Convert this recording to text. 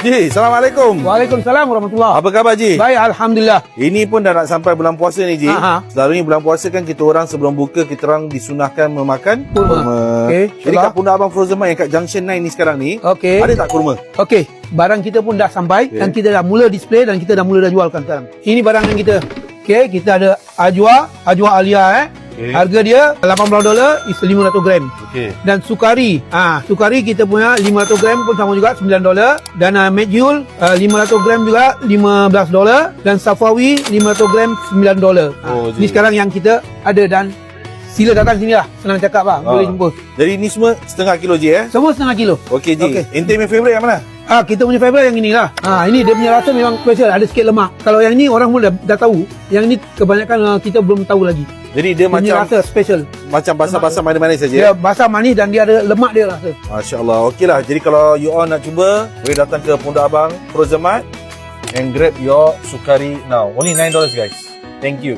Ji, Assalamualaikum. Waalaikumsalam warahmatullahi. Apa khabar Ji? Baik, alhamdulillah. Ini pun dah nak sampai bulan puasa ni Ji. Selalunya bulan puasa kan kita orang sebelum buka kita orang disunahkan memakan kurma. Okey. Jadi kat Pundak Abang Frozen Mart yang kat Junction 9 ni sekarang ni, Okey. ada tak kurma? Okey, barang kita pun dah sampai dan kita dah mula display dan kita dah mula jualkan sekarang. Ini barang yang kita. Okey, kita ada ajwa Alia Harga dia $80 is 500 gram. Okey. Dan sukari, sukari kita punya 500 gram pun sama juga $9. Dan medjool 500 gram juga $15. Dan safawi 500 gram $9. Ini sekarang yang kita ada dan sila datang sini lah. Senang cakap lah, boleh jumpa. Jadi ni semua setengah kilo Ji Semua setengah kilo. Okey Ji. Ente punya favourite yang mana? Kita punya favourite yang ini lah. Ini dia punya rasa memang special, ada sikit lemak. Kalau yang ni orang pun dah tahu. Yang ni kebanyakan kita belum tahu lagi. Jadi dia punya macam rasa special. Macam basah-basah manis-manis saja. Dia basah manis dan dia ada lemak dia rasa. Masya-Allah. Okeylah. Jadi kalau you all nak cuba, boleh datang ke Pundak Abang Frozen Mart and grab your sukari now. Only $9 guys. Thank you.